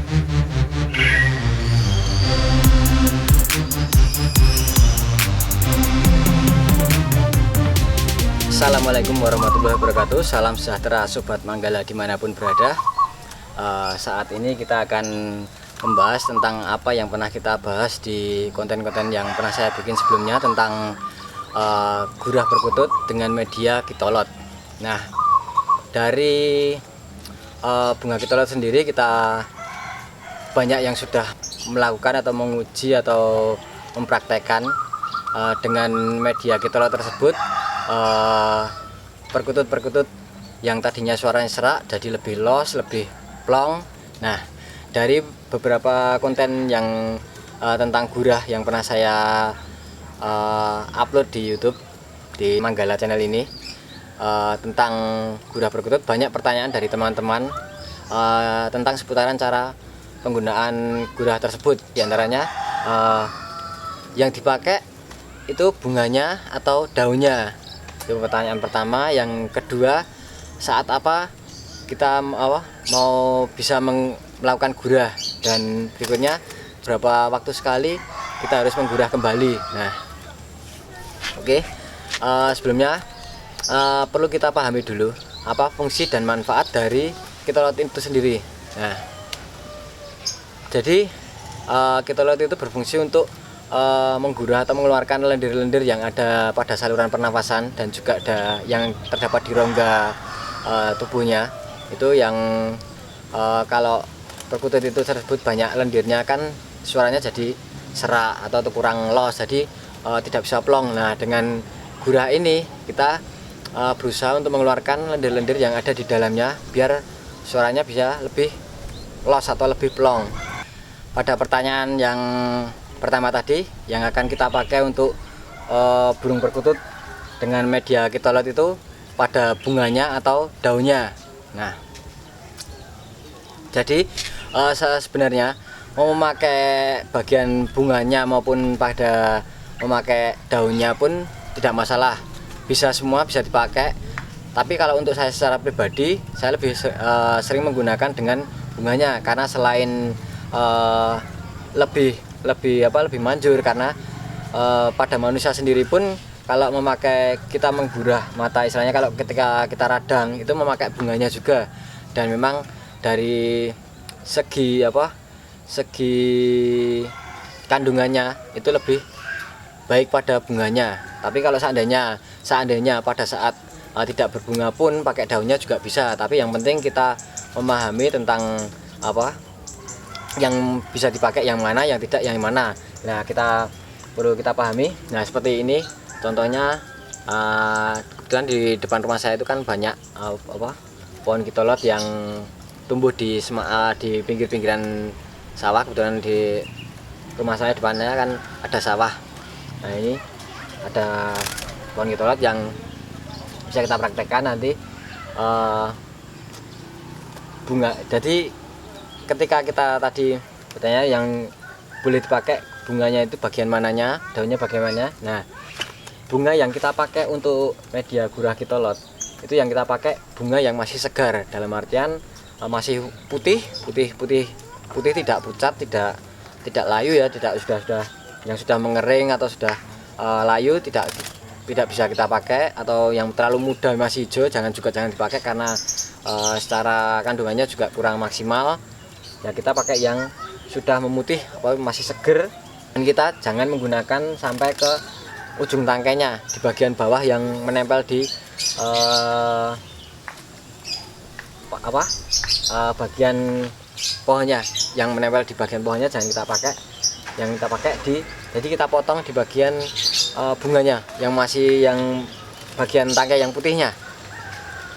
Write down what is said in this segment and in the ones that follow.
Assalamualaikum warahmatullahi wabarakatuh. Salam sejahtera Sobat Manggala dimanapun berada. Saat ini kita akan membahas tentang apa yang pernah kita bahas di konten-konten yang pernah saya bikin sebelumnya tentang gurah perkutut dengan media kitolot. Nah, dari bunga kitolot sendiri kita banyak yang sudah melakukan atau menguji atau mempraktekkan dengan media kitolot tersebut. Perkutut-perkutut yang tadinya suaranya serak jadi lebih los, lebih plong. Nah, dari beberapa konten yang tentang gurah yang pernah saya upload di YouTube di Manggala channel ini, tentang gurah perkutut, banyak pertanyaan dari teman-teman tentang seputaran cara penggunaan gurah tersebut. Di antaranya yang dipakai itu bunganya atau daunnya. Itu pertanyaan pertama. Yang kedua, saat apa kita mau bisa melakukan gurah, dan berikutnya berapa waktu sekali kita harus menggurah kembali. Nah, oke. Sebelumnya perlu kita pahami dulu apa fungsi dan manfaat dari kitolot itu sendiri. Nah, jadi kitolot itu berfungsi untuk menggurah atau mengeluarkan lendir-lendir yang ada pada saluran pernafasan dan juga ada yang terdapat di rongga tubuhnya. Itu yang kalau perkutut itu tersebut banyak lendirnya kan suaranya jadi serak atau kurang los, jadi tidak bisa plong. Nah, dengan gurah ini kita berusaha untuk mengeluarkan lendir-lendir yang ada di dalamnya biar suaranya bisa lebih los atau lebih plong. Pada pertanyaan yang pertama tadi, yang akan kita pakai untuk burung perkutut dengan media kitolot itu pada bunganya atau daunnya. Nah, jadi sebenarnya mau memakai bagian bunganya maupun pada memakai daunnya pun tidak masalah, bisa semua bisa dipakai. Tapi kalau untuk saya secara pribadi, saya lebih sering menggunakan dengan bunganya karena selain lebih manjur, karena pada manusia sendiri pun kalau memakai, kita menggurah mata istilahnya, kalau ketika kita radang itu memakai bunganya juga, dan memang dari segi kandungannya itu lebih baik pada bunganya. Tapi kalau seandainya pada saat tidak berbunga pun pakai daunnya juga bisa, tapi yang penting kita memahami tentang yang bisa dipakai yang mana, yang tidak yang mana. Nah, perlu kita pahami. Nah, seperti ini contohnya. Kebetulan di depan rumah saya itu kan banyak pohon kitolot yang tumbuh di pinggir-pinggiran sawah. Kebetulan di rumah saya depannya kan ada sawah. Nah, ini ada pohon kitolot yang bisa kita praktekkan nanti bunga. Jadi ketika kita tadi bertanya yang boleh dipakai bunganya itu bagian mananya, daunnya bagaimana. Nah, bunga yang kita pakai untuk media gurah kitolot itu yang kita pakai bunga yang masih segar, dalam artian masih putih, tidak pucat, tidak layu ya, tidak sudah yang sudah mengering atau sudah layu, tidak bisa kita pakai. Atau yang terlalu muda masih hijau jangan dipakai karena secara kandungannya juga kurang maksimal. Ya, kita pakai yang sudah memutih masih seger, dan kita jangan menggunakan sampai ke ujung tangkainya, di bagian bawah yang menempel di bagian pohonnya, yang menempel di bagian pohonnya jangan kita pakai. Yang kita pakai jadi kita potong di bagian bunganya yang bagian tangkai yang putihnya.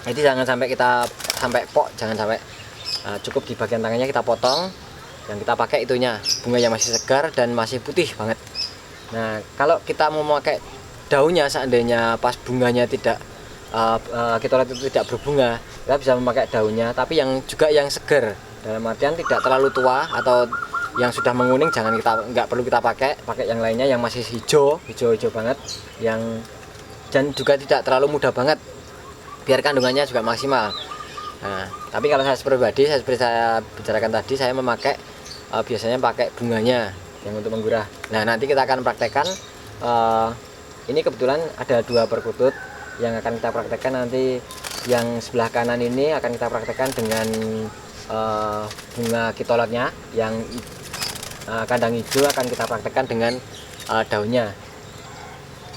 Jadi jangan sampai jangan sampai cukup di bagian tangannya kita potong. Yang kita pakai itunya bunga yang masih segar dan masih putih banget. Nah, kalau kita mau memakai daunnya, seandainya pas bunganya kitolot itu tidak berbunga, kita bisa memakai daunnya, tapi yang segar, dalam artian tidak terlalu tua atau yang sudah menguning nggak perlu kita pakai yang lainnya yang masih hijau banget, dan juga tidak terlalu muda banget, biar kandungannya juga maksimal. Nah, tapi kalau saya pribadi, seperti saya bicarakan tadi, saya memakai biasanya pakai bunganya yang untuk menggurah. Nah, nanti kita akan praktekkan. Ini kebetulan ada 2 perkutut yang akan kita praktekkan. Nanti yang sebelah kanan ini akan kita praktekkan dengan bunga kitolotnya, yang kandang hijau akan kita praktekkan dengan daunnya.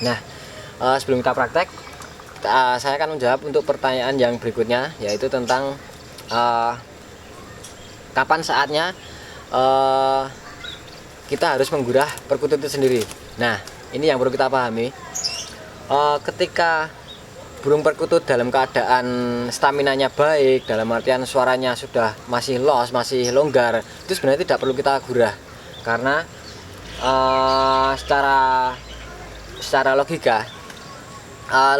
Nah, sebelum kita praktek, saya akan menjawab untuk pertanyaan yang berikutnya, yaitu tentang kapan saatnya kita harus menggurah perkutut itu sendiri. Nah, ini yang perlu kita pahami. Ketika burung perkutut dalam keadaan staminanya baik, dalam artian suaranya sudah masih los, masih longgar, itu sebenarnya tidak perlu kita gurah, karena secara logika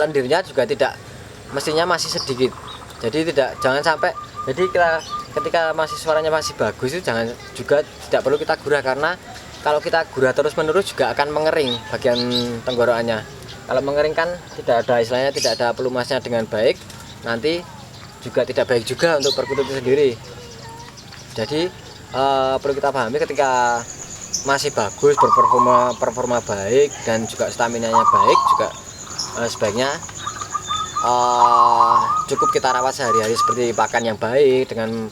lendirnya juga tidak mestinya masih sedikit. Jadi jangan sampai, jadi ketika masih suaranya masih bagus itu tidak perlu kita gurah, karena kalau kita gurah terus menerus juga akan mengering bagian tenggorokannya. Kalau mengering kan tidak ada, istilahnya tidak ada pelumasnya dengan baik, nanti juga tidak baik juga untuk perkutut itu sendiri. Jadi perlu kita pahami, ketika masih bagus, performa baik, dan juga staminanya baik, juga sebaiknya cukup kita rawat sehari-hari, seperti pakan yang baik, dengan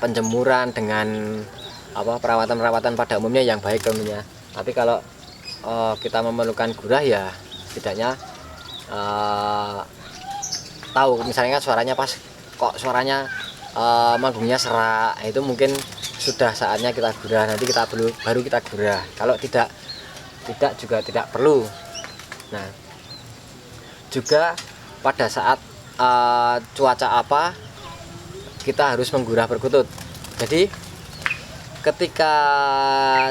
penjemuran, dengan perawatan pada umumnya yang baik tentunya. Tapi kalau kita memerlukan gurah, ya setidaknya tahu, misalnya suaranya pas, kok suaranya manggungnya serak, itu mungkin sudah saatnya kita gurah. Nanti baru kita gurah. Kalau tidak juga tidak perlu. Nah, juga pada saat cuaca apa kita harus menggurah perkutut. Jadi ketika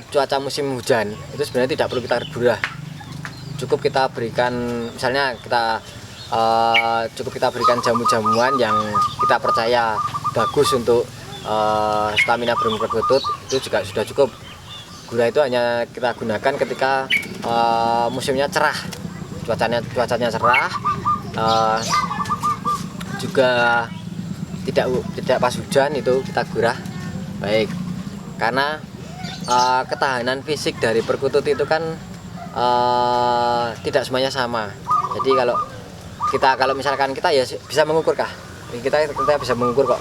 cuaca musim hujan itu sebenarnya tidak perlu kita gurah. Cukup kita berikan, misalnya cukup kita berikan jamu-jamuan yang kita percaya bagus untuk stamina burung perkutut, itu juga sudah cukup. Gurah itu hanya kita gunakan ketika musimnya cerah, cuacanya cerah, juga tidak pas hujan, itu kita gurah baik. Karena ketahanan fisik dari perkutut itu kan tidak semuanya sama. Jadi kalau misalkan kita ya bisa mengukur kita bisa mengukur kok,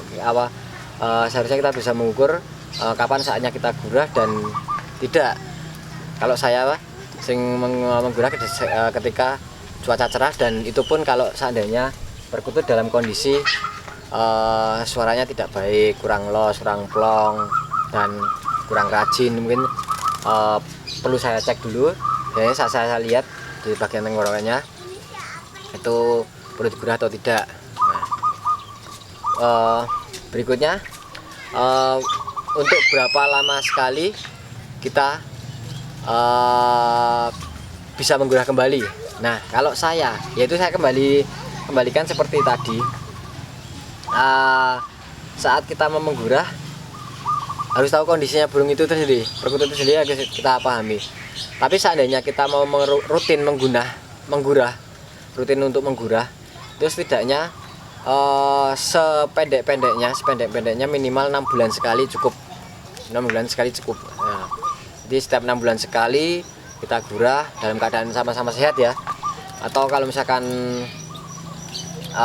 seharusnya kita bisa mengukur kapan saatnya kita gurah dan tidak. Kalau saya menggurah ketika cuaca cerah, dan itu pun kalau seandainya perkutut dalam kondisi suaranya tidak baik, kurang los, kurang plong, dan kurang rajin, mungkin perlu saya cek dulu. Jadi saya lihat di bagian tenggorokannya itu perlu digurah atau tidak. Nah, berikutnya untuk berapa lama sekali kita bisa menggurah kembali. Nah, kalau saya kembalikan seperti tadi. Saat kita mau menggurah harus tahu kondisinya burung itu sendiri, perkutut itu sendiri, harus kita pahami. Tapi seandainya kita mau rutin rutin untuk menggurah, itu setidaknya sependek-pendeknya minimal 6 bulan sekali cukup. 6 bulan sekali cukup. Nah, jadi setiap 6 bulan sekali kita gurah dalam keadaan sama-sama sehat ya. Atau kalau misalkan 1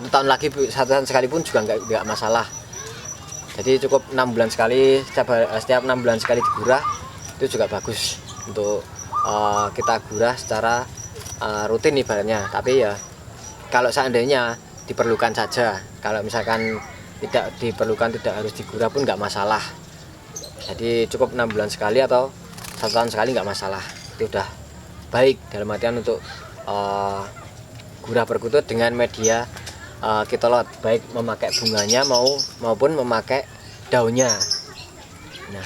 tahun sekali pun juga nggak masalah. Jadi cukup 6 bulan sekali, setiap 6 bulan sekali digurah, itu juga bagus untuk kita gurah secara rutin ibaratnya. Tapi ya kalau seandainya diperlukan saja, kalau misalkan tidak diperlukan, tidak harus digurah pun nggak masalah. Jadi cukup 6 bulan sekali atau 1 tahun sekali nggak masalah, itu udah baik dalam artian untuk gurah perkutut dengan media kitolot, baik memakai bunganya maupun memakai daunnya. Nah,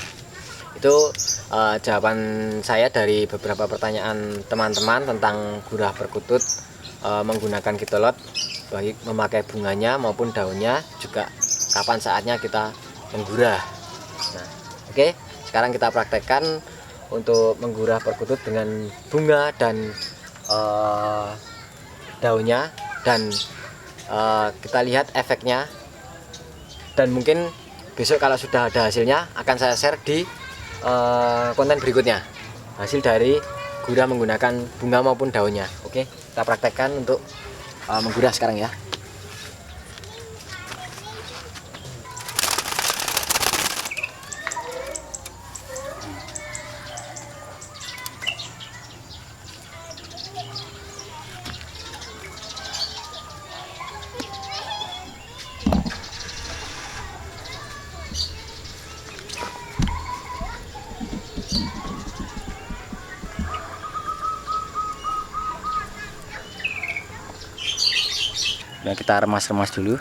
itu jawaban saya dari beberapa pertanyaan teman-teman tentang gurah perkutut menggunakan kitolot, baik memakai bunganya maupun daunnya, juga kapan saatnya kita menggurah. Nah, oke, sekarang kita praktekkan untuk menggurah perkutut dengan bunga dan daunnya, dan kita lihat efeknya, dan mungkin besok kalau sudah ada hasilnya akan saya share di konten berikutnya, hasil dari gurah menggunakan bunga maupun daunnya. Oke, kita praktekkan untuk menggurah sekarang ya. Nah, kita remas-remas dulu.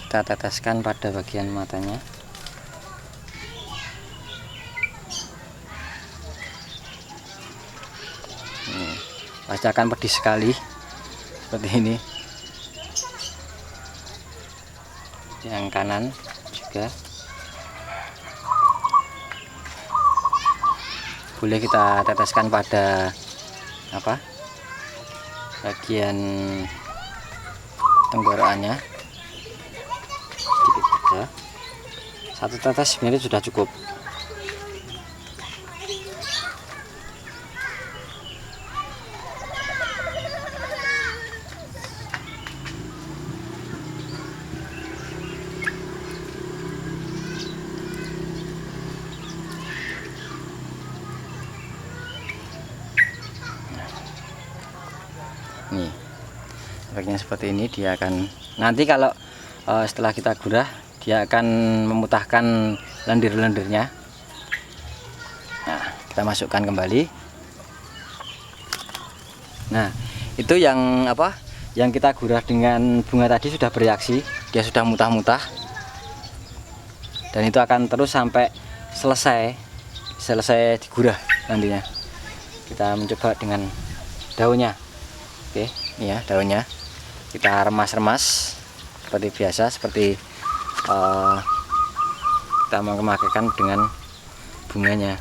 Kita teteskan pada bagian matanya. Pasti akan pedih sekali seperti ini. Yang kanan juga boleh kita teteskan pada bagian tenggorokannya sedikit saja. Satu tetes sebenarnya sudah cukup. Nih, efeknya seperti ini. Dia akan nanti kalau setelah kita gurah, dia akan memutahkan lendir-lendirnya. Nah, kita masukkan kembali. Nah, itu yang yang kita gurah dengan bunga tadi sudah bereaksi, dia sudah mutah-mutah, dan itu akan terus sampai selesai digurah nantinya. Kita mencoba dengan daunnya. Oke, ini ya daunnya. Kita remas-remas seperti biasa, seperti kita memakaikan dengan bunganya.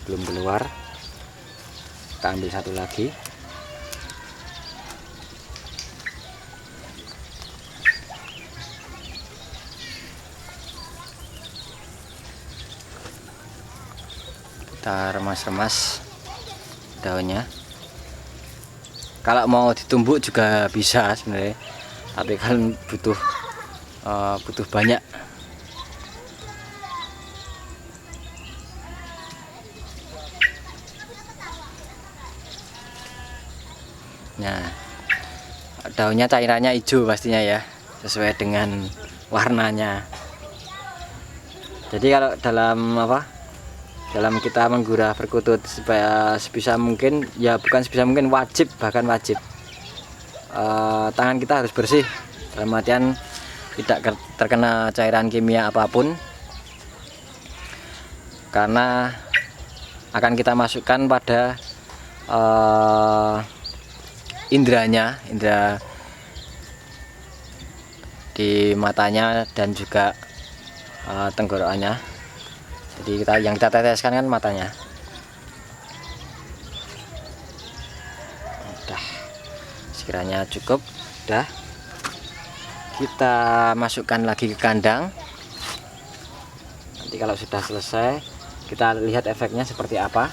Belum keluar, kita ambil satu lagi. Kita remas-remas daunnya. Kalau mau ditumbuk juga bisa sebenarnya, tapi kan butuh banyak. Nah, daunnya cairannya hijau pastinya ya, sesuai dengan warnanya. Jadi kalau dalam kita menggurah perkutut, supaya sebisa mungkin, ya bukan sebisa mungkin, bahkan wajib tangan kita harus bersih, dalam artian tidak terkena cairan kimia apapun, karena akan kita masukkan pada indra di matanya dan juga tenggorokannya. Jadi yang kita teteskan kan matanya. Udah, sekiranya cukup, udah kita masukkan lagi ke kandang. Nanti kalau sudah selesai, kita lihat efeknya seperti apa.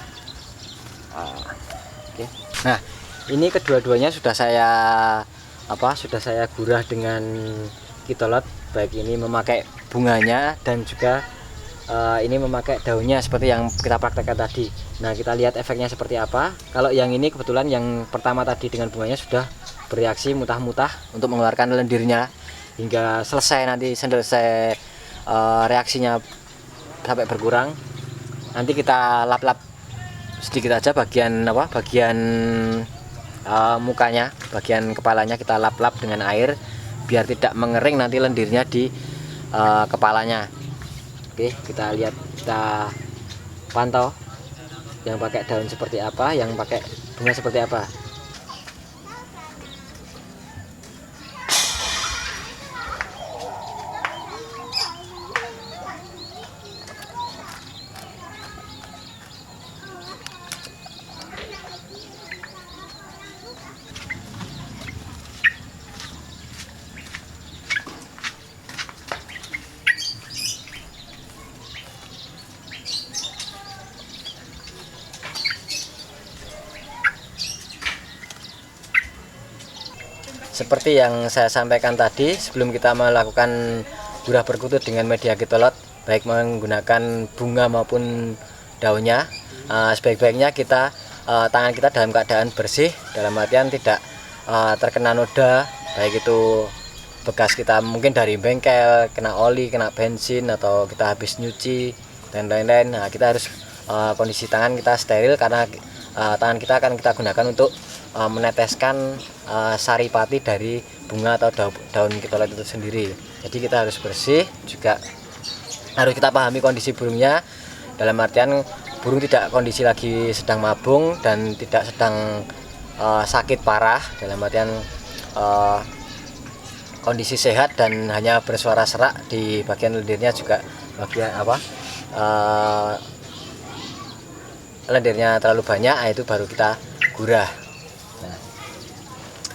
Oke. Nah, ini kedua-duanya sudah saya gurah dengan kitolot, baik ini memakai bunganya dan juga ini memakai daunnya seperti yang kita praktekkan tadi. Nah, kita lihat efeknya seperti apa. Kalau yang ini kebetulan yang pertama tadi dengan bunganya sudah bereaksi mutah-mutah untuk mengeluarkan lendirnya hingga selesai reaksinya sampai berkurang. Nanti kita lap-lap sedikit aja bagian mukanya, bagian kepalanya kita lap-lap dengan air biar tidak mengering nanti lendirnya di kepalanya. Oke, kita lihat, kita pantau yang pakai daun seperti apa, yang pakai bunga seperti apa. Seperti yang saya sampaikan tadi, sebelum kita melakukan gurah perkutut dengan media kitolot, baik menggunakan bunga maupun daunnya, sebaik-baiknya kita tangan kita dalam keadaan bersih, dalam artian tidak terkena noda, baik itu bekas kita mungkin dari bengkel, kena oli, kena bensin, atau kita habis nyuci dan lain-lain. Nah, kita harus kondisi tangan kita steril, karena tangan kita akan kita gunakan untuk meneteskan saripati dari bunga atau daun kitolot itu sendiri. Jadi kita harus bersih, juga harus kita pahami kondisi burungnya, dalam artian burung tidak kondisi lagi sedang mabung dan tidak sedang sakit parah, dalam artian kondisi sehat dan hanya bersuara serak di bagian lendirnya, juga bagian lendirnya terlalu banyak, itu baru kita gurah. Nah,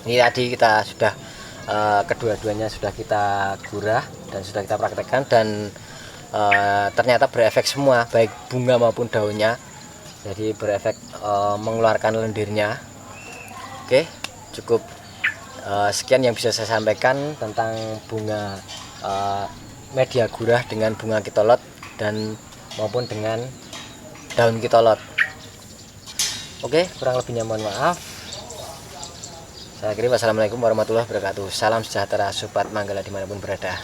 ini tadi kita sudah kedua-duanya sudah kita gurah dan sudah kita praktekkan, dan ternyata berefek semua, baik bunga maupun daunnya. Jadi berefek mengeluarkan lendirnya. Oke, cukup sekian yang bisa saya sampaikan tentang bunga media gurah dengan bunga kitolot dan maupun dengan daun kitolot. Oke, kurang lebihnya mohon maaf. Saya akhiri, wassalamualaikum warahmatullahi wabarakatuh. Salam sejahtera sobat Manggala dimanapun berada.